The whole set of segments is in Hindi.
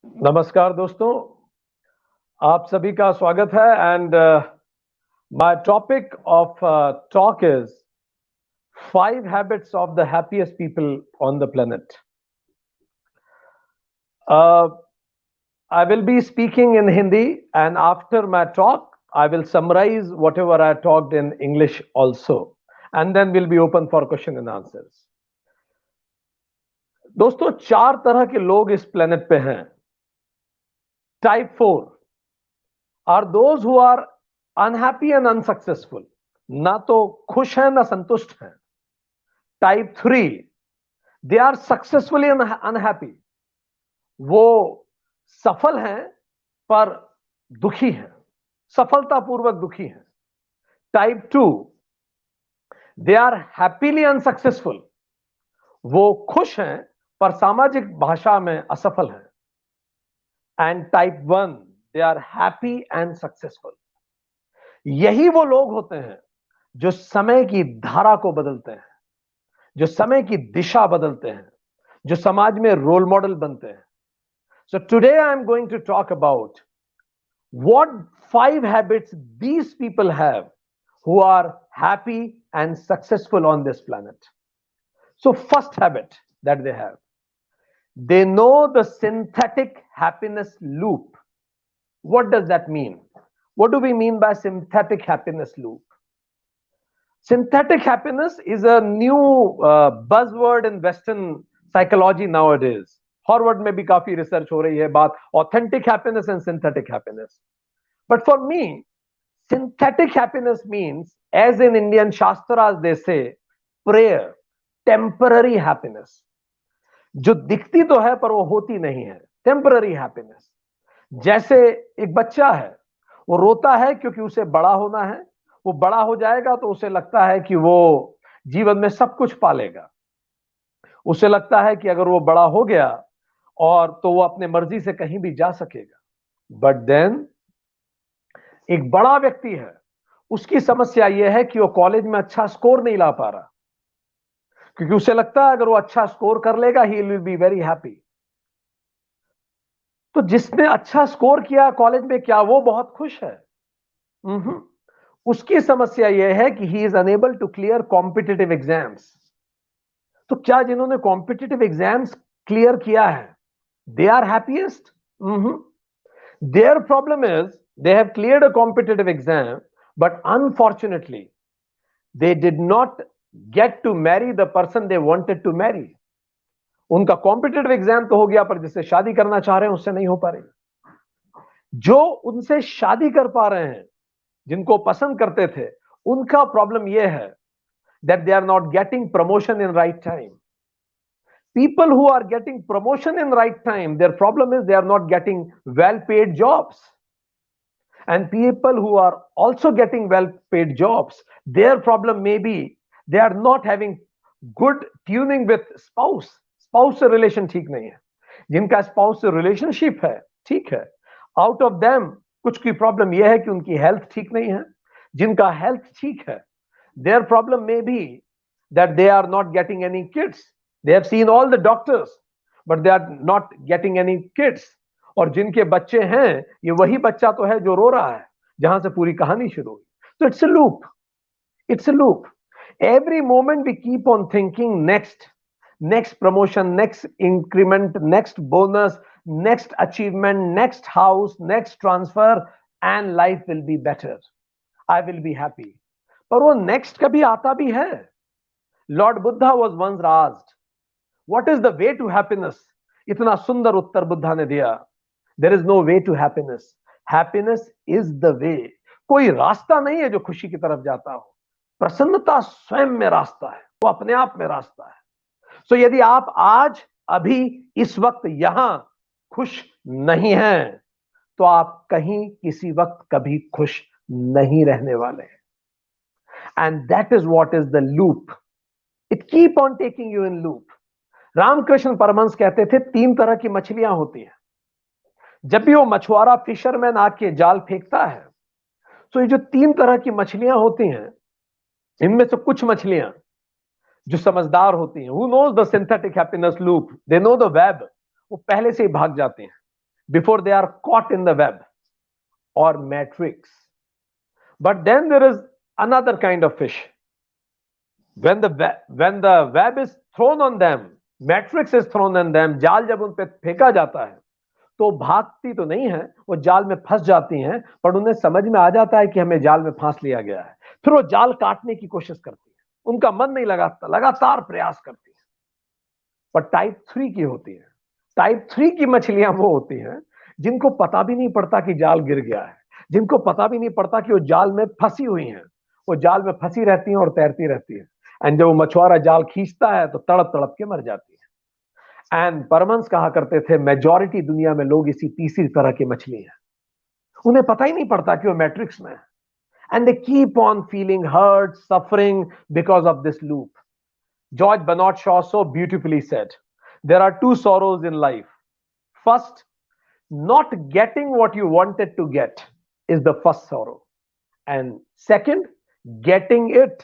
नमस्कार दोस्तों, आप सभी का स्वागत है and my topic of talk is 5 habits of the happiest people on the planet. I will be speaking in Hindi, and after my talk I will summarize whatever I talked in English also, and then we'll be open for question and answers. दोस्तों, 4 तरह के लोग इस प्लेनेट पे हैं. Type 4 are those who are unhappy and unsuccessful. ना तो खुश हैं ना संतुष्ट हैं. Type 3 they are successfully unhappy. वो सफल हैं पर दुखी हैं, सफलतापूर्वक दुखी हैं. Type 2 they are happily unsuccessful. वो खुश हैं पर सामाजिक भाषा में असफल हैं. And Type 1 they are happy and successful. यही वो लोग होते हैं जो समय की धारा को बदलते हैं, जो समय की दिशा बदलते हैं, जो समाज में रोल मॉडल बनते हैं. So today I am going to talk about what 5 habits these people have who are happy and successful on this planet. So first habit that they have, they know the synthetic happiness loop. What does that mean? What do we mean by synthetic happiness loop? Synthetic happiness is a new buzzword in Western psychology nowadays. Harvard में भी काफी रिसर्च हो रही है बात authentic happiness and synthetic happiness. But for me, synthetic happiness means, as in Indian Shastras they say, prayer, temporary happiness. जो दिखती तो है पर वो होती नहीं है, temporary happiness. जैसे एक बच्चा है, वो रोता है क्योंकि उसे बड़ा होना है. वो बड़ा हो जाएगा तो उसे लगता है कि वो जीवन में सब कुछ पालेगा. उसे लगता है कि अगर वो बड़ा हो गया और तो वो अपने मर्जी से कहीं भी जा सकेगा. बट देन एक बड़ा व्यक्ति है, उसकी समस्या यह है कि वो कॉलेज में अच्छा स्कोर नहीं ला पा रहा, क्योंकि उसे लगता है अगर वो अच्छा स्कोर कर लेगा he will be very happy. तो जिसने अच्छा स्कोर किया कॉलेज में, क्या वो बहुत खुश है? उसकी समस्या यह है कि he is unable to clear competitive exams. तो क्या जिन्होंने कॉम्पिटिटिव एग्जाम्स क्लियर किया है, they are happiest? Their problem is they have cleared a competitive exam, but unfortunately they did not get to marry the person they wanted to marry. उनका कॉम्पिटिटिव एग्जाम तो हो गया, पर जिससे शादी करना चाह रहे हैं उससे नहीं हो पा रही. जो उनसे शादी कर पा रहे हैं, जिनको पसंद करते थे, उनका प्रॉब्लम यह है that they are not getting promotion in right time. People who are getting promotion in right time, their problem is they are not getting well paid jobs. And people who are also getting well paid jobs, their problem may be they are not having good tuning with spouse. Spouse से relation ठीक नहीं है. जिनका spouse से relationship है, ठीक है. Out of them कुछ की problem यह है कि उनकी health ठीक नहीं है. जिनका health ठीक है, their problem may be that they are not getting any kids. They have seen all the doctors, but they are not getting any kids. और जिनके बच्चे हैं, ये वही बच्चा तो है जो रो रहा है, जहां से पूरी कहानी शुरू हुई. So it's a loop. It's a loop. Every moment we keep on thinking next promotion, next increment, next bonus, next achievement, next house, next transfer, and life will be better. I will be happy. पर वो next कभी आता भी है. Lord Buddha was once asked, what is the way to happiness? इतना सुंदर उत्तर बुद्धा ने दिया. There is no way to happiness. Happiness is the way. कोई रास्ता नहीं है जो खुशी की तरफ जाता हो. प्रसन्नता स्वयं में रास्ता है, वो अपने आप में रास्ता है. So यदि आप आज अभी इस वक्त यहां खुश नहीं हैं, तो आप कहीं किसी वक्त कभी खुश नहीं रहने वाले हैं. And that is what is the loop. It keep on taking you in loop. Ramakrishna Paramhans कहते थे 3 तरह की मछलियां होती हैं. जब भी वो मछुआरा फिशरमैन आके जाल फेंकता है, तो ये जो 3 तरह की मछलियां होती हैं, इनमें से कुछ मछलियां जो समझदार होती हैं, who knows the synthetic happiness loop, they know the web, वो पहले से ही भाग जाते हैं. before they are caught in the web or matrix. But then there is another kind of fish. When the web is thrown on them, matrix is thrown on them, जाल जब उन पे फेंका जाता है तो भागती तो नहीं है, वो जाल में फंस जाती हैं, पर उन्हें समझ में आ जाता है कि हमें जाल में फांस लिया गया है। फिर वो जाल काटने की कोशिश करती है, उनका मन नहीं लगाता, लगातार प्रयास करती है। पर टाइप 3 की होती है। टाइप 3 की मछलियां वो होती हैं जिनको पता भी नहीं पड़ता कि जाल गिर गया है, जिनको पता भी नहीं पड़ता कि वो जाल में फंसी हुई हैं, वो जाल में फंसी रहती हैं और तैरती रहती है। एंड जब वो मछुआरा जाल खींचता है तो तड़प तड़प के मर जाती है। एंड परमंस कहा करते थे, मेजॉरिटी दुनिया में लोग इसी तीसरी तरह की मछली हैं, उन्हें पता ही नहीं पड़ता कि वो मैट्रिक्स में है। And they keep on feeling hurt, suffering because of this loop. George Bernard Shaw so beautifully said, there are two sorrows in life. First, not getting what you wanted to get is the first sorrow. And second, getting it.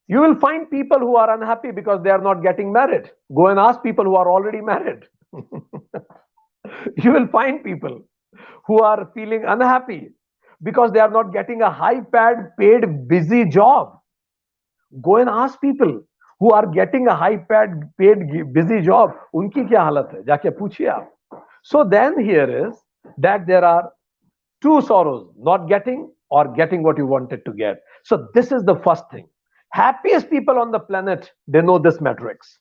You will find people who are unhappy because they are not getting married. Go and ask people who are already married. You will find people who are feeling unhappy because they are not getting a high paid busy job. Go and ask people who are getting a high paid busy job, उनकी क्या हालत है, जाके पूछिए आप। So then here is that there are two sorrows, not getting or getting what you wanted to get. So this is the first thing. Happiest people on the planet, they know this matrix,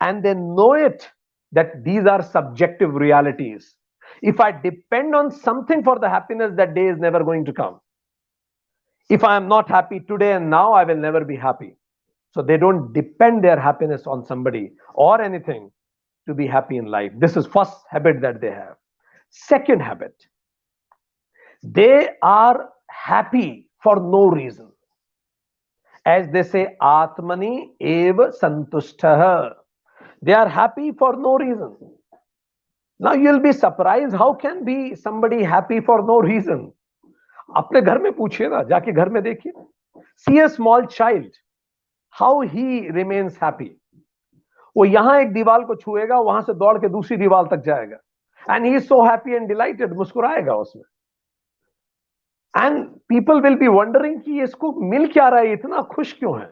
and they know it that these are subjective realities. If I depend on something for the happiness, that day is never going to come. If I am not happy today and now, I will never be happy. So they don't depend their happiness on somebody or anything to be happy in life. This is first habit that they have. Second habit, they are happy for no reason. As they say, Atmani eva santushtah. They are happy for no reason. Now you'll be surprised, how can be somebody happy for no reason? अपने घर में पूछिए ना, जाके घर में देखिए। See a small child, how he remains happy. वो यहां एक दीवार को छुएगा, वहां से दौड़ के दूसरी दीवार तक जाएगा, and he is so happy and delighted, मुस्कुराएगा उसमें। And people will be wondering कि इसको मिल क्या रहा है, इतना खुश क्यों है।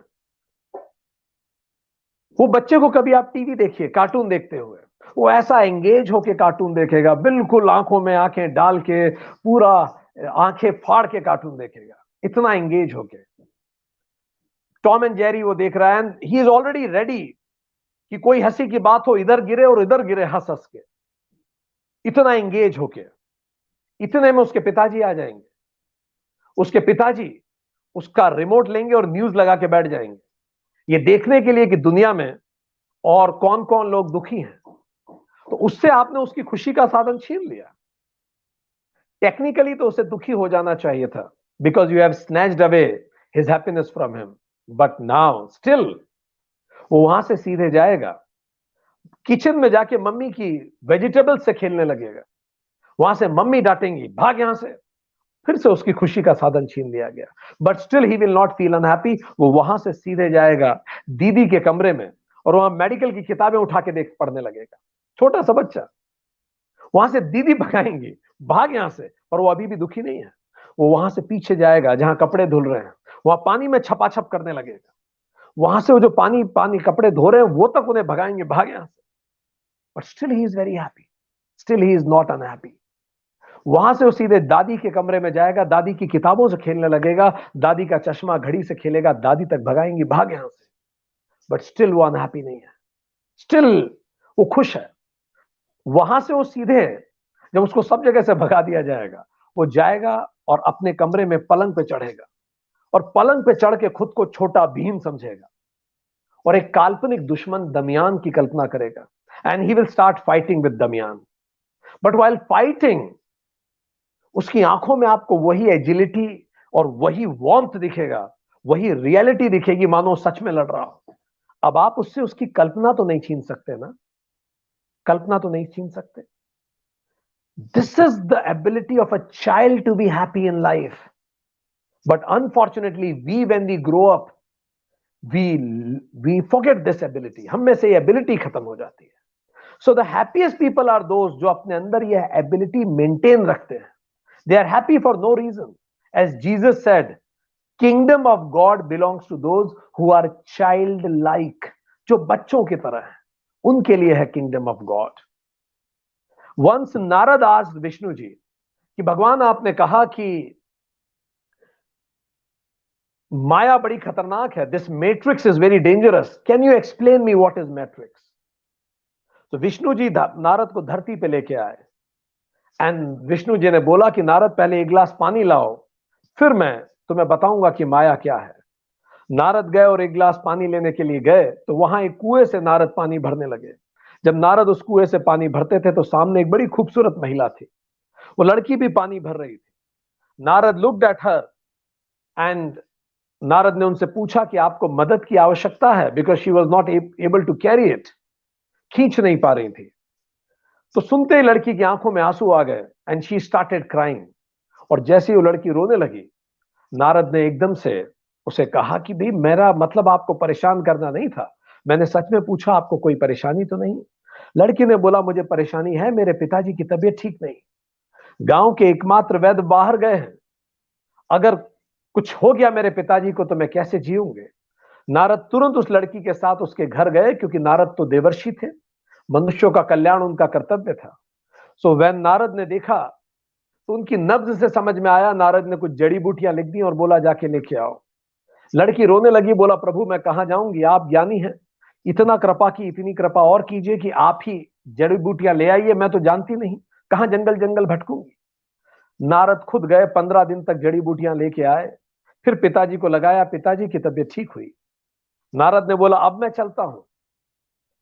वो बच्चे को कभी आप टीवी देखिए, कार्टून देखते हुए, वो ऐसा एंगेज होके कार्टून देखेगा, बिल्कुल आंखों में आंखें डाल के, पूरा आंखें फाड़ के कार्टून देखेगा, इतना एंगेज होके। टॉम एंड जेरी वो देख रहा है, and he is already ready कि कोई हंसी की बात हो, इधर गिरे और इधर गिरे हंस हंस के, इतना एंगेज होके। इतने में उसके पिताजी आ जाएंगे, उसके पिताजी उसका रिमोट लेंगे और न्यूज लगा के बैठ जाएंगे, ये देखने के लिए कि दुनिया में और कौन कौन लोग दुखी हैं। तो उससे आपने उसकी खुशी का साधन छीन लिया। टेक्निकली तो उसे दुखी हो जाना चाहिए था, because you have snatched away his happiness from him, but now still वो वहां से सीधे जाएगा, किचन में जाके मम्मी की वेजिटेबल से खेलने लगेगा, वहां से मम्मी डांटेंगी, भाग यहां से, फिर से उसकी खुशी का साधन छीन लिया गया। But still he will not feel unhappy. वो वहां से सीधे जाएगा दीदी के कमरे में और वहां मेडिकल की किताबें उठा के देख पढ़ने लगेगा, छोटा सा बच्चा। वहां से दीदी भगाएंगी, भाग यहां से, और वो अभी भी दुखी नहीं है। वो वहां से पीछे जाएगा जहां कपड़े धुल रहे हैं, वहां पानी में छपाछप करने लगेगा, वहां से वो जो पानी कपड़े धो रहे हैं वो तक उन्हें भगाएंगे, भाग यहां से। But still he is very happy, still he is not unhappy. वहां से वो सीधे दादी के कमरे में जाएगा, दादी की किताबों से खेलने लगेगा, दादी का चश्मा घड़ी से खेलेगा, दादी तक भगाएंगी, भाग यहां से। बट स्टिल वो अनहैप्पी नहीं है, स्टिल वो खुश है। वहां से वो सीधे, जब उसको सब जगह से भगा दिया जाएगा, वो जाएगा और अपने कमरे में पलंग पे चढ़ेगा, और पलंग पे चढ़ के खुद को छोटा भीम समझेगा और एक काल्पनिक दुश्मन दमियान की कल्पना करेगा, and he will start fighting with Damian. But while fighting, उसकी आंखों में आपको वही एजिलिटी और वही वार्मथ दिखेगा, वही रियलिटी दिखेगी, मानो सच में लड़ रहा हो। अब आप उससे उसकी कल्पना तो नहीं छीन सकते ना, कल्पना तो नहीं छीन सकते। This is the ability of a child to be happy in life. But unfortunately we when we grow up, we forget this ability, हम में से ये एबिलिटी खत्म हो जाती है। So the happiest people are those जो अपने अंदर यह एबिलिटी मेंटेन रखते हैं. They are happy for no reason. As Jesus said, kingdom of God belongs to those who are childlike. जो बच्चों की तरह है, उनके लिए है kingdom of God. Once Narad asked Vishnu ji कि भगवान आपने कहा कि माया बड़ी खतरनाक है, this matrix is very dangerous, can you explain me what is matrix. तो विष्णु जी नारद को धरती पे लेके आए एंड विष्णु जी ने बोला कि नारद पहले एक गिलास पानी लाओ, फिर मैं तुम्हें बताऊंगा कि माया क्या है. नारद गए और एक गिलास पानी लेने के लिए गए तो वहां एक कुएं से नारद पानी भरने लगे. जब नारद उस कुएं से पानी भरते थे तो सामने एक बड़ी खूबसूरत महिला थी. वो लड़की भी पानी भर रही थी. Narad looked at her and Narad ने उनसे पूछा कि आपको मदद की आवश्यकता है, because she was not able to carry it. खींच नहीं पा रही थी. तो सुनते ही लड़की की आंखों में आंसू आ गए एंड शी स्टार्टेड क्राइंग. और जैसे ही वो लड़की रोने लगी, नारद ने एकदम से उसे कहा कि भाई मेरा मतलब आपको परेशान करना नहीं था, मैंने सच में पूछा आपको कोई परेशानी तो नहीं. लड़की ने बोला मुझे परेशानी है, मेरे पिताजी की तबीयत ठीक नहीं, गांव के एकमात्र वैद्य बाहर गए हैं, अगर कुछ हो गया मेरे पिताजी को तो मैं कैसे जीऊंगे. नारद तुरंत उस लड़की के साथ उसके घर गए, क्योंकि नारद तो देवर्षि थे, मनुष्यों का कल्याण उनका कर्तव्य था. सो वैन नारद ने देखा तो उनकी नब्ज से समझ में आया. नारद ने कुछ जड़ी बूटियां लिख दी और बोला जाके लेके आओ. लड़की रोने लगी, बोला प्रभु मैं कहां जाऊंगी, आप ज्ञानी हैं, इतना कृपा की, इतनी कृपा और कीजिए कि आप ही जड़ी बूटियां ले आइए, मैं तो जानती नहीं, कहां जंगल जंगल भटकूंगी. नारद खुद गए, 15 दिन तक जड़ी बूटियां लेके आए, फिर पिताजी को लगाया, पिताजी की तबीयत ठीक हुई. नारद ने बोला अब मैं चलता हूं.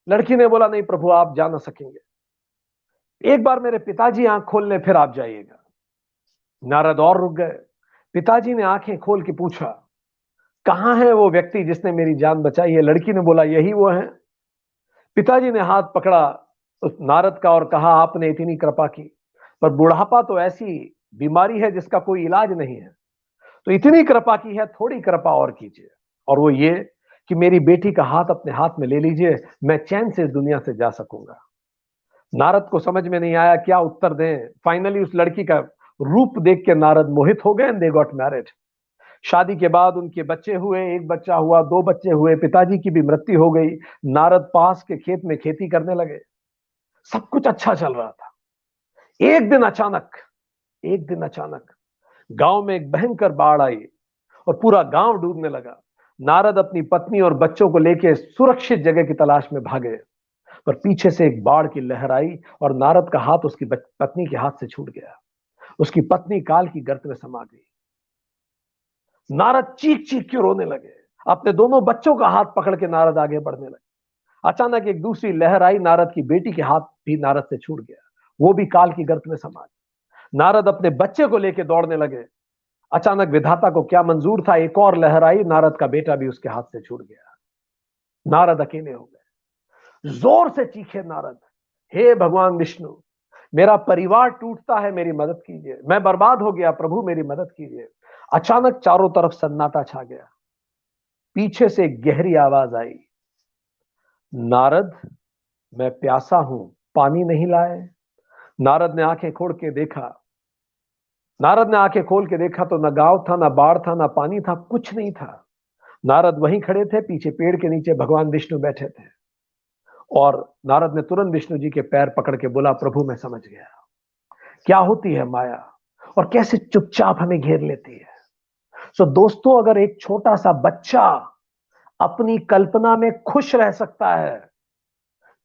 लड़की ने बोला नहीं प्रभु आप जा ना सकेंगे, एक बार मेरे पिताजी आंख खोल ले फिर आप जाइएगा. नारद और रुक गए. पिताजी ने आंखें खोल के पूछा कहां है वो व्यक्ति जिसने मेरी जान बचाई है. लड़की ने बोला यही वो है. पिताजी ने हाथ पकड़ा उस नारद का और कहा आपने इतनी कृपा की, पर बुढ़ापा तो ऐसी बीमारी है जिसका कोई इलाज नहीं है, तो इतनी कृपा की है, थोड़ी कृपा और कीजिए, और वो ये कि मेरी बेटी का हाथ अपने हाथ में ले लीजिए, मैं चैन से इस दुनिया से जा सकूंगा. नारद को समझ में नहीं आया क्या उत्तर दें. फाइनली उस लड़की का रूप देख के नारद मोहित हो गए एंड दे गॉट मैरिड. शादी के बाद उनके बच्चे हुए, एक बच्चा हुआ, 2 बच्चे हुए, पिताजी की भी मृत्यु हो गई. नारद पास के खेत में खेती करने लगे, सब कुछ अच्छा चल रहा था. एक दिन अचानक गांव में एक भयंकर बाढ़ आई और पूरा गांव डूबने लगा. नारद अपनी पत्नी और बच्चों को लेकर सुरक्षित जगह की तलाश में भागे, पर पीछे से एक बाढ़ की लहर आई और नारद का हाथ उसकी पत्नी के हाथ से छूट गया. उसकी पत्नी काल की गर्त में समा गई. नारद चीख चीख के रोने लगे. अपने दोनों बच्चों का हाथ पकड़ के नारद आगे बढ़ने लगे. अचानक एक दूसरी लहर आई, नारद की बेटी के हाथ भी नारद से छूट गया, वो भी काल की गर्त में समा गई. नारद अपने बच्चे को लेकर दौड़ने लगे. अचानक विधाता को क्या मंजूर था, एक और लहर आई, नारद का बेटा भी उसके हाथ से छूट गया. नारद अकेले हो गए. जोर से चीखे नारद, हे भगवान विष्णु, मेरा परिवार टूटता है, मेरी मदद कीजिए, मैं बर्बाद हो गया, प्रभु मेरी मदद कीजिए. अचानक चारों तरफ सन्नाटा छा गया. पीछे से एक गहरी आवाज आई, नारद मैं प्यासा हूं, पानी नहीं लाए. नारद ने आंखें खोल के देखा. नारद ने आंखें खोल के देखा तो ना गांव था, ना बाढ़ था, ना पानी था, कुछ नहीं था. नारद वहीं खड़े थे, पीछे पेड़ के नीचे भगवान विष्णु बैठे थे. और नारद ने तुरंत विष्णु जी के पैर पकड़ के बोला प्रभु मैं समझ गया क्या होती है माया और कैसे चुपचाप हमें घेर लेती है. सो दोस्तों, अगर एक छोटा सा बच्चा अपनी कल्पना में खुश रह सकता है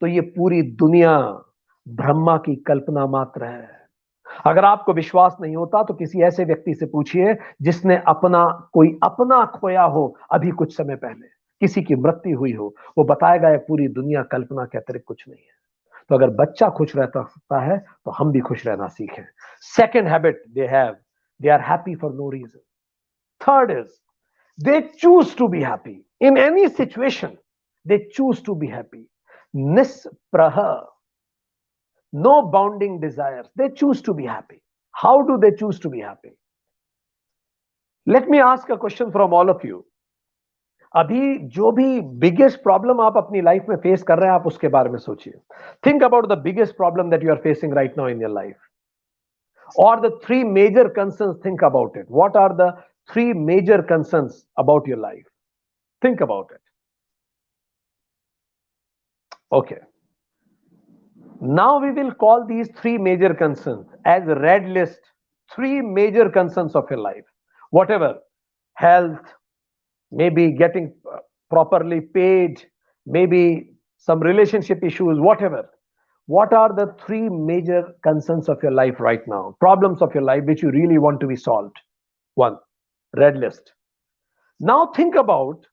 तो ये पूरी दुनिया ब्रह्मा की कल्पना मात्र है. अगर आपको विश्वास नहीं होता तो किसी ऐसे व्यक्ति से पूछिए जिसने कोई अपना खोया हो अभी कुछ समय पहले, किसी की मृत्यु हुई हो, वो बताएगा ये पूरी दुनिया कल्पना के अतिरिक्त कुछ नहीं है. तो अगर बच्चा खुश रहता सकता है तो हम भी खुश रहना सीखें. Second habit they are happy for no reason. Third is they choose to be happy in any situation. They choose to be happy. निस्पृह, no bounding desires. They choose to be happy. How do they choose to be happy? Let me ask a question from all of you. अभी जो भी बिगेस्ट प्रॉब्लम आप अपनी लाइफ में फेस कर रहे हैं, आप उसके बारे में सोचिए. Think about the biggest problem that you are facing right now in your life, or the three major concerns. Think about it. What are the three major concerns about your life? Think about it. Okay. Now we will call these three major concerns as red list. Three major concerns of your life. Whatever, health, maybe getting properly paid, maybe some relationship issues, whatever. What are the three major concerns of your life right now? Problems of your life which you really want to be solved? One, red list. Now think about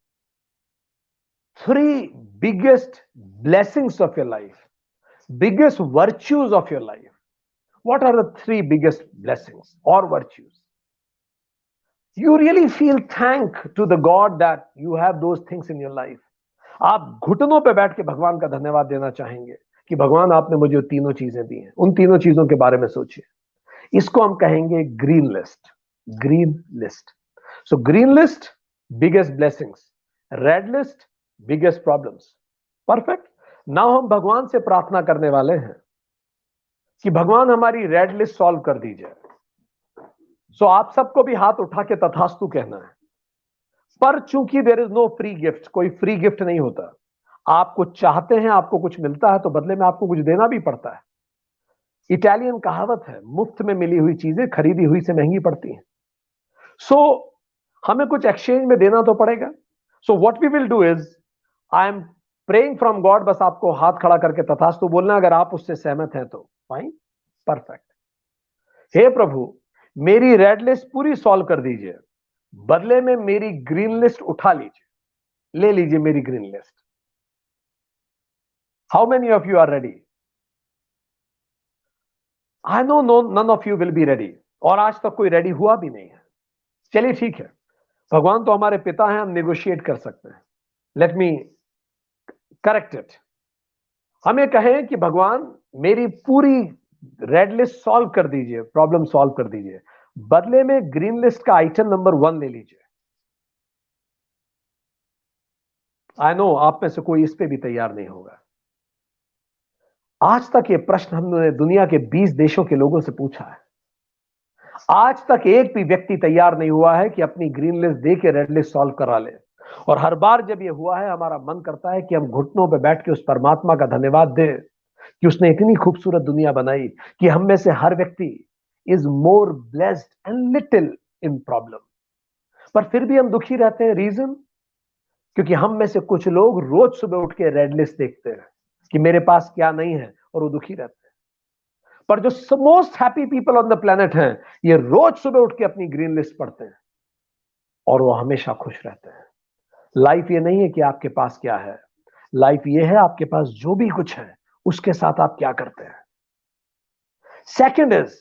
three biggest blessings of your life, biggest virtues of your life. What are the three biggest blessings or virtues? You really feel thank to the God that you have those things in your life. आप घुटनों पे बैठ के भगवान का धन्यवाद देना चाहेंगे कि भगवान आपने मुझे तीनों चीजें दी हैं. उन तीनों चीजों के बारे में सोचिए. इसको हम कहेंगे green list. Green list. So green list, biggest blessings. Red list, biggest problems. Perfect. Now हम भगवान से प्रार्थना करने वाले हैं कि भगवान हमारी रेड लिस्ट सॉल्व कर दीजिए. सो आप सबको भी हाथ उठा के तथास्तु कहना है. पर चूंकि there is no free gift, कोई फ्री गिफ्ट नहीं होता. आप कुछ चाहते हैं, आपको कुछ मिलता है, तो बदले में आपको कुछ देना भी पड़ता है. इटालियन कहावत है, मुफ्त में मिली हुई चीजें खरीदी हुई से महंगी पड़ती हैं. सो हमें कुछ एक्सचेंज में देना तो पड़ेगा. So what we will do is, I am praying from God. बस आपको हाथ खड़ा करके तथास्तु बोलना, अगर आप उससे सहमत हैं तो फाइन. परफेक्ट. हे प्रभु, मेरी रेड लिस्ट पूरी सॉल्व कर दीजिए, बदले में मेरी ग्रीन लिस्ट उठा लीजिए. ले लीजिए मेरी green list. How many of you are ready? I know none of you will be ready. और आज तक कोई रेडी हुआ भी नहीं है. चलिए ठीक है, भगवान तो हमारे पिता हैं, हम नेगोशिएट कर सकते हैं. Let me correct it. हमें कहें कि भगवान मेरी पूरी रेड लिस्ट सॉल्व कर दीजिए, प्रॉब्लम सॉल्व कर दीजिए, बदले में ग्रीन लिस्ट का आइटम नंबर 1 ले लीजिए. आई नो आप में से कोई इस पे भी तैयार नहीं होगा. आज तक ये प्रश्न हमने दुनिया के 20 देशों के लोगों से पूछा है. आज तक एक भी व्यक्ति तैयार नहीं हुआ है कि अपनी ग्रीन लिस्ट दे के रेड लिस्ट सॉल्व करा ले. और हर बार जब ये हुआ है, हमारा मन करता है कि हम घुटनों पे बैठ के उस परमात्मा का धन्यवाद दें कि उसने इतनी खूबसूरत दुनिया बनाई कि हम में से हर व्यक्ति is more blessed and little in problem. पर फिर भी हम दुखी रहते हैं. रीजन? क्योंकि हम में से कुछ लोग रोज सुबह उठ के रेड लिस्ट देखते हैं कि मेरे पास क्या नहीं है, और वो दुखी रहते हैं. पर जो most happy people on the planet हैं, ये रोज सुबह उठ के अपनी ग्रीन लिस्ट पढ़ते हैं और वो हमेशा खुश रहते हैं. लाइफ ये नहीं है कि आपके पास क्या है. लाइफ ये है आपके पास जो भी कुछ है उसके साथ आप क्या करते हैं. Second is,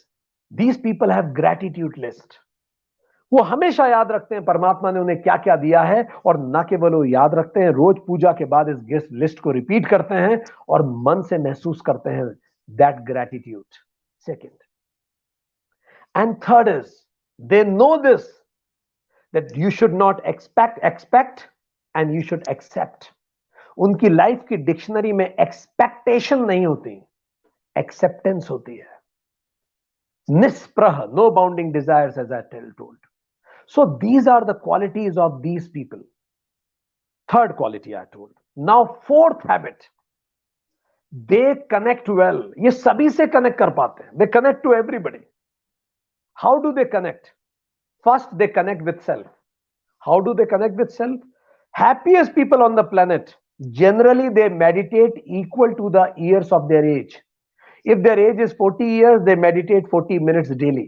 these people have gratitude list. वो हमेशा याद रखते हैं परमात्मा ने उन्हें क्या क्या दिया है, और ना केवल वो याद रखते हैं, रोज पूजा के बाद इस लिस्ट को रिपीट करते हैं और मन से महसूस करते हैं that gratitude. Second. And third is, they know this that you should not expect and you should accept. उनकी लाइफ की डिक्शनरी में एक्सपेक्टेशन नहीं होती, एक्सेप्टेंस होती है. निस्पृह, no bounding desires, as I told. So these are the qualities of these people. Third quality I told. Now fourth habit, they connect well. ये सभी से connect कर पाते हैं. They connect to everybody. How do they connect? First, they connect with self. How do they connect with self? Happiest people on the planet, generally they meditate equal to the years of their age. If their age is 40 years, they meditate 40 minutes daily.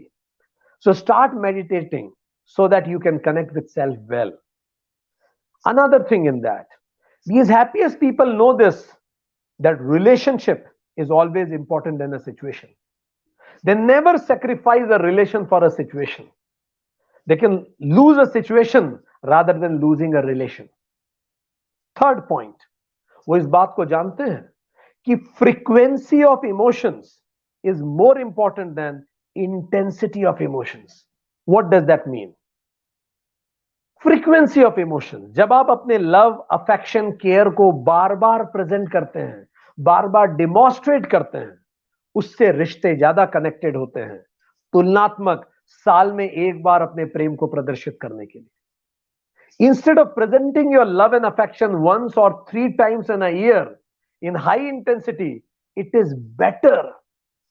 So start meditating so that you can connect with self well. Another thing in that, these happiest people know this, that relationship is always important in a situation. They never sacrifice a relation for a situation. They can lose a situation rather than losing a relation. Third point, वो इस बात को जानते हैं कि frequency of emotions is more important than intensity of emotions. What does that mean? Frequency of emotion, जब आप अपने लव, अफेक्शन, केयर को बार बार प्रेजेंट करते हैं, बार बार डिमॉन्स्ट्रेट करते हैं, उससे रिश्ते ज्यादा कनेक्टेड होते हैं तुलनात्मक साल में एक बार अपने प्रेम को प्रदर्शित करने के लिए। Instead of presenting your love and affection once or 3 times in a year in high intensity, it is better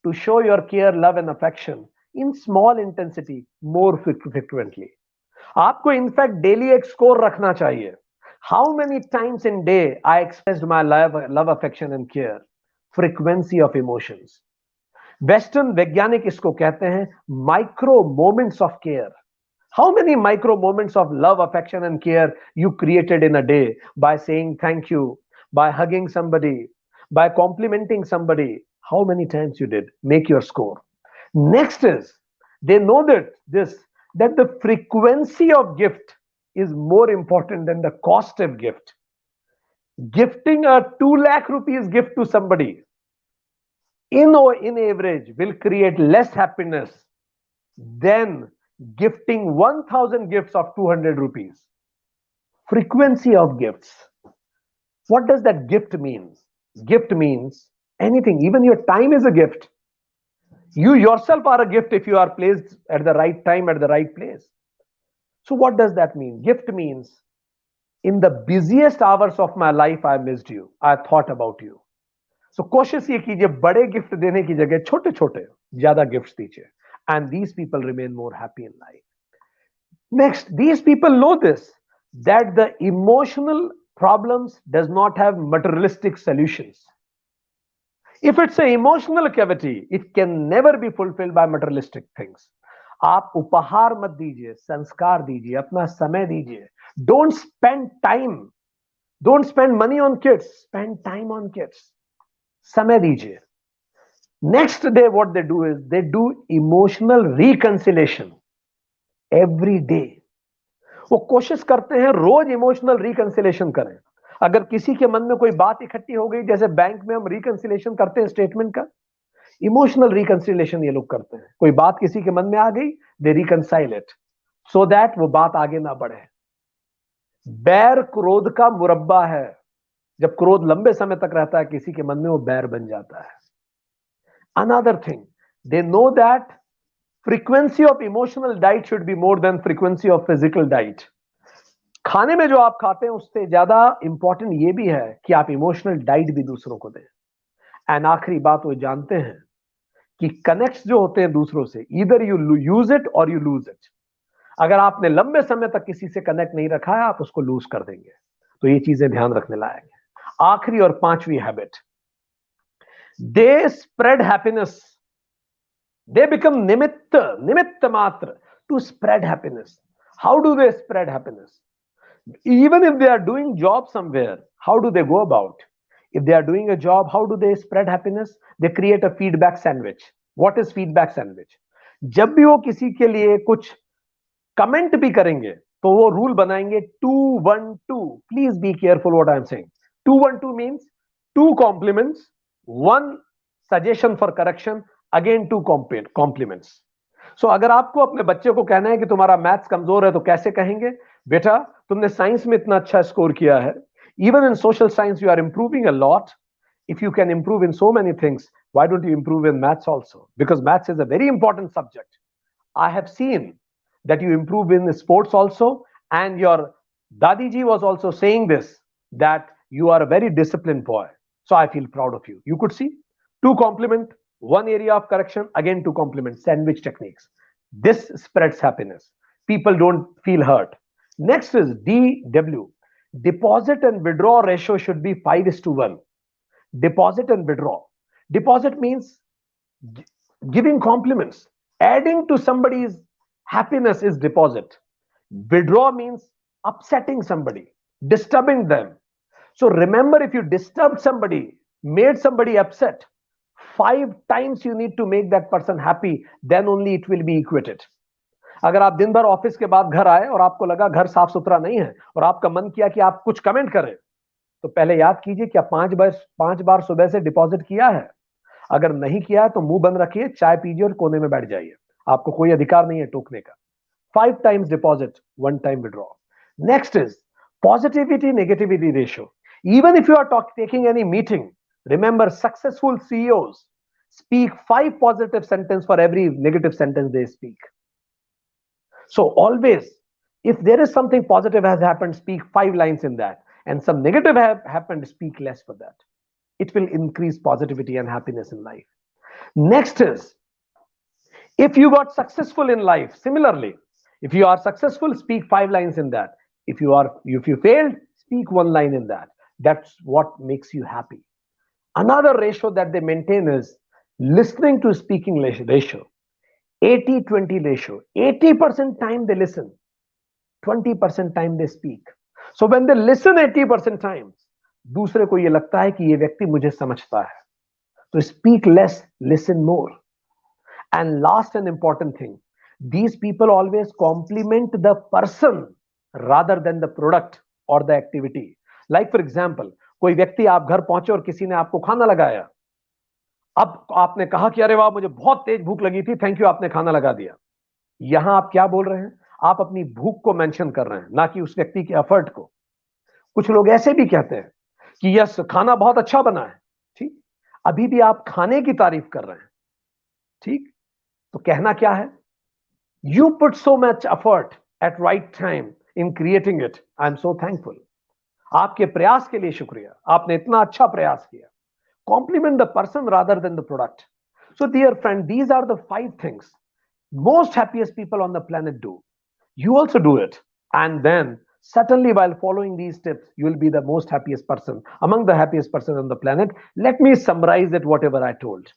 to show your care, love and affection in small intensity more frequently. आपको इनफैक्ट डेली एक स्कोर रखना चाहिए। How many times in day I expressed my love affection and care, frequency of emotions. Western वैज्ञानिक इसको कहते हैं micro moments of care. How many micro moments of love, affection and care you created in a day by saying thank you, by hugging somebody, by complimenting somebody? How many times you did? Make your score. Next is, they know that the frequency of gift is more important than the cost of gift. Gifting a 2 lakh rupees gift to somebody in average will create less happiness than gifting 1000 gifts of 200 rupees. Frequency of gifts. What does that gift mean? Gift means anything. Even your time is a gift. You yourself are a gift if you are placed at the right time, at the right place. So what does that mean? Gift means, in the busiest hours of my life, I missed you. I thought about you. So कोशिश ये कीजिए बड़े गिफ्ट देने की जगह छोटे छोटे ज्यादा गिफ्ट दीजिए. And these people remain more happy in life. Next, these people know this, that the emotional problems does not have materialistic solutions. If it's an emotional cavity, it can never be fulfilled by materialistic things. आप उपहार मत दीजिए, संस्कार दीजिए, अपना समय दीजिए. Don't spend time. Don't spend money on kids. Spend time on kids. समय दीजिए. Next day, what they do is they do emotional reconciliation every day. वो कोशिश करते हैं रोज इमोशनल रिकंसिलेशन करें. अगर किसी के मन में कोई बात इकट्ठी हो गई, जैसे बैंक में हम रिकंसिलेशन करते हैं स्टेटमेंट का, इमोशनल रिकंसिलेशन ये लोग करते हैं. कोई बात किसी के मन में आ गई, दे रिकंसाइल इट सो दैट वो बात आगे ना बढ़े. बैर क्रोध का मुरब्बा है. जब क्रोध लंबे समय तक रहता है किसी के मन में, वो बैर बन जाता है. Another thing, they know that frequency of emotional diet should be more than frequency of physical diet. खाने में जो आप खाते हैं उससे ज्यादा इंपॉर्टेंट ये भी है कि आप इमोशनल डाइट भी दूसरों को दें. एंड आखिरी बात, वो जानते हैं कि कनेक्ट्स जो होते हैं दूसरों से, ईदर यू यूज इट और यू लूज इट. अगर आपने लंबे समय तक किसी से कनेक्ट नहीं रखा है, आप उसको लूज कर देंगे. तो ये चीजें ध्यान रखने लायक है. आखिरी और पांचवी habit, they spread happiness. They become nimitta matra to spread happiness. How do they spread happiness? Even if they are doing job somewhere, how do they go about? If they are doing a job, how do they spread happiness? They create a feedback sandwich. What is feedback sandwich? जब भी वो किसी के लिए कुछ कमेंट भी करेंगे तो वो रूल बनाएंगे 2-1-2. Please be careful what I am saying. 2-1-2 means 2 compliments, 1 suggestion for correction, again 2 compliments. So अगर आपको अपने बच्चे को कहना है कि तुम्हारा मैथ्स कमजोर है, तो कैसे कहेंगे? बेटा, तुमने साइंस में इतना अच्छा स्कोर किया है. Even in social science you are improving a lot. If you can improve in so many things, why don't you improve in maths also? Because maths is a very important subject. I have seen that you improve in sports also, and your दादी जी was also saying this, that you are a very disciplined boy. So I feel proud of you. You could see 2 compliment, 1 area of correction, again 2 compliments, sandwich techniques. This spreads happiness. People don't feel hurt. Next is DW. Deposit and withdraw ratio should be 5:1. Deposit and withdraw. Deposit means giving compliments. Adding to somebody's happiness is deposit. Withdraw means upsetting somebody, disturbing them. So remember, if you disturbed somebody, made somebody upset, 5 times you need to make that person happy, then only it will be equated. अगर आप दिन भर ऑफिस के बाद घर आए और आपको लगा घर साफ सुथरा नहीं है और आपका मन किया कि आप कुछ कमेंट करें, तो पहले याद कीजिए क्या 5 बार सुबह से डिपॉजिट किया है? अगर नहीं किया है तो मुंह बंद रखिए, चाय पीजिए और कोने में बैठ जाइए. आपको कोई अधिकार नहीं है टोकने का. 5 times deposit, 1 time withdraw. Next is positivity negativity ratio. Even if you are taking any meeting, remember successful CEOs speak 5 positive sentences for every negative sentence they speak. So always, if there is something positive has happened, speak 5 lines in that, and some negative have happened, speak less for that. It will increase positivity and happiness in life. Next is, if you got successful in life, similarly, if you are successful, speak 5 lines in that. If you failed, speak 1 line in that. That's what makes you happy. Another ratio that they maintain is listening to speaking ratio. 80-20 ratio. 80% time they listen, 20% time they speak. So when they listen 80% times, दूसरे को ये लगता है कि ये व्यक्ति मुझे समझता है. So speak less, listen more. And last and important thing, these people always compliment the person rather than the product or the activity. Like for example, कोई व्यक्ति आप घर पहुंचे और किसी ने आपको खाना लगाया. अब आपने कहा कि अरे वाह मुझे बहुत तेज भूख लगी थी, थैंक यू, आपने खाना लगा दिया. यहां आप क्या बोल रहे हैं? आप अपनी भूख को मेंशन कर रहे हैं, ना कि उस व्यक्ति के एफर्ट को. कुछ लोग ऐसे भी कहते हैं कि यस खाना बहुत अच्छा बना है, ठीक, अभी भी आप खाने की तारीफ कर रहे हैं, ठीक. तो कहना क्या है? You put so much effort at right time in creating it, I am so thankful. आपके प्रयास के लिए शुक्रिया, आपने इतना अच्छा प्रयास किया. Compliment the person rather than the product. So dear friend, these are the 5 things most happiest people on the planet do. You also do it, and then certainly while following these tips, you will be the most happiest person, among the happiest person on the planet. Let me summarize it, whatever I told.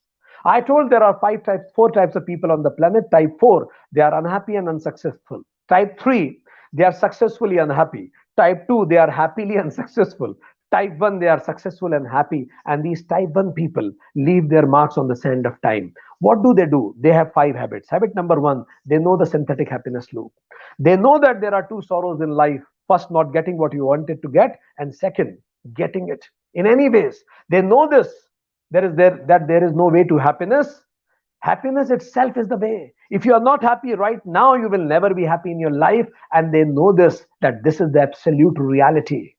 I told there are 4 types of people on the planet. Type 4, they are unhappy and unsuccessful. Type 3, they are successfully unhappy. Type 2, they are happily unsuccessful. Type 1, they are successful and happy. And these type 1 people leave their marks on the sand of time. What do? They have 5 habits. Habit number 1, they know the synthetic happiness loop. They know that there are 2 sorrows in life. First, not getting what you wanted to get, and second, getting it in any ways. They know this. There is no way to happiness. Happiness itself is the way. If you are not happy right now, you will never be happy in your life. And they know this, that this is the absolute reality.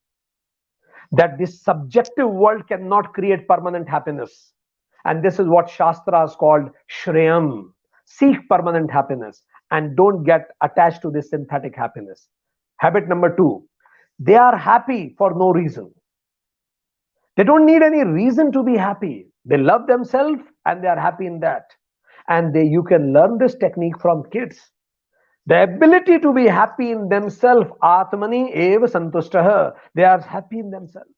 That this subjective world cannot create permanent happiness. And this is what Shastras called Shreyam. Seek permanent happiness and don't get attached to this synthetic happiness. Habit number 2, they are happy for no reason. They don't need any reason to be happy. They love themselves and they are happy in that. And you can learn this technique from kids. The ability to be happy in themselves, Atmani eva santushtaha. They are happy in themselves.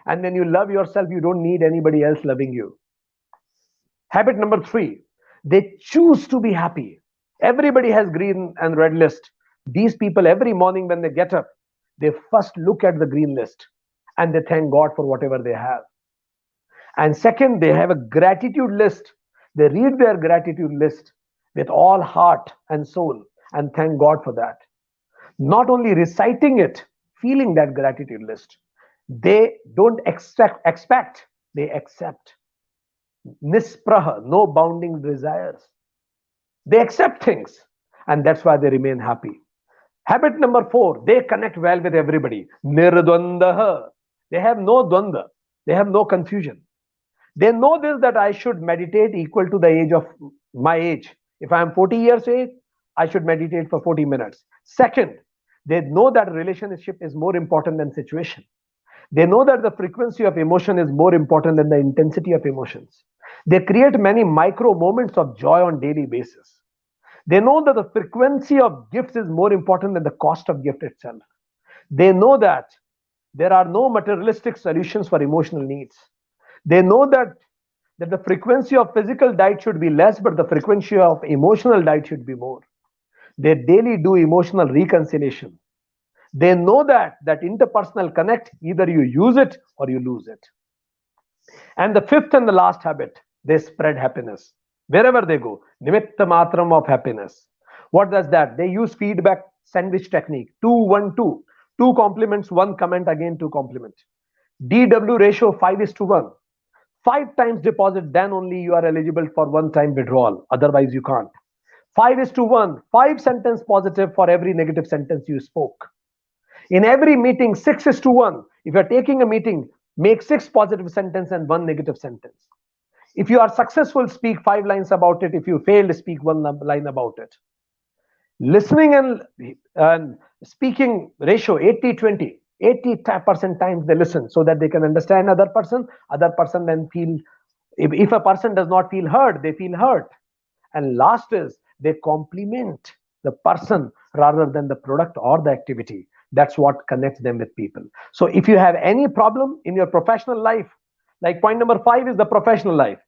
And when you love yourself, you don't need anybody else loving you. Habit number 3, they choose to be happy. Everybody has green and red list. These people, every morning when they get up, they first look at the green list and they thank God for whatever they have. And second, they have a gratitude list. They read their gratitude list with all heart and soul and thank God for that. Not only reciting it, feeling that gratitude list. They don't expect, they accept. Nispraha, no bounding desires. They accept things, and that's why they remain happy. Habit number 4, they connect well with everybody. Nirdvandaha. They have no dvanda. They have no confusion. They know this, that I should meditate equal to the age of my age. If I am 40 years age, I should meditate for 40 minutes. Second, they know that relationship is more important than situation. They know that the frequency of emotion is more important than the intensity of emotions. They create many micro moments of joy on daily basis. They know that the frequency of gifts is more important than the cost of gift itself. They know that there are no materialistic solutions for emotional needs. They know that the frequency of physical diet should be less, but the frequency of emotional diet should be more. They daily do emotional reconciliation. They know that interpersonal connect, either you use it or you lose it. And the 5th and the last habit, they spread happiness. Wherever they go, nimitta matram of happiness. What does that? They use feedback sandwich technique. 2-1-2. 2 compliments, 1 comment, again 2 compliment. DW ratio 5:1. 5 times deposit, then only you are eligible for 1 time withdrawal. Otherwise, you can't. 5:1. 5 sentence positive for every negative sentence you spoke. In every meeting, 6:1. If you're taking a meeting, make 6 positive sentences and 1 negative sentence. If you are successful, speak 5 lines about it. If you failed, speak 1 line about it. Listening and speaking ratio 80-20. 80% times they listen so that they can understand other person then feel, if a person does not feel heard, they feel hurt. And last is they compliment the person rather than the product or the activity. That's what connects them with people. So if you have any problem in your professional life, like point number 5 is the professional life.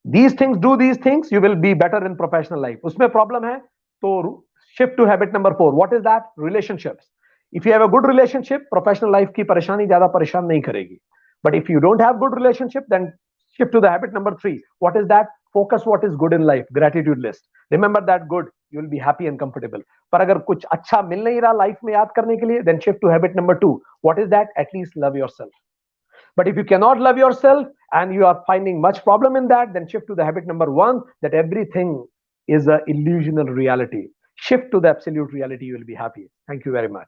These things, do these things, you will be better in professional life. Usme problem hai, so shift to habit number 4. What is that? Relationships. If you have a good relationship, professional life ki pareshani zyada pareshan nahi karegi. But if you don't have good relationship, then shift to the habit number 3. What is that? Focus what is good in life. Gratitude list. Remember that good. You will be happy and comfortable. पर अगर कुछ अच्छा मिल नहीं रहा लाइफ में याद करने के लिए, then shift to habit number 2. What is that? At least love yourself. But if you cannot love yourself and you are finding much problem in that, then shift to the habit number 1, that everything is an illusional reality. Shift to the absolute reality, you will be happy. Thank you very much.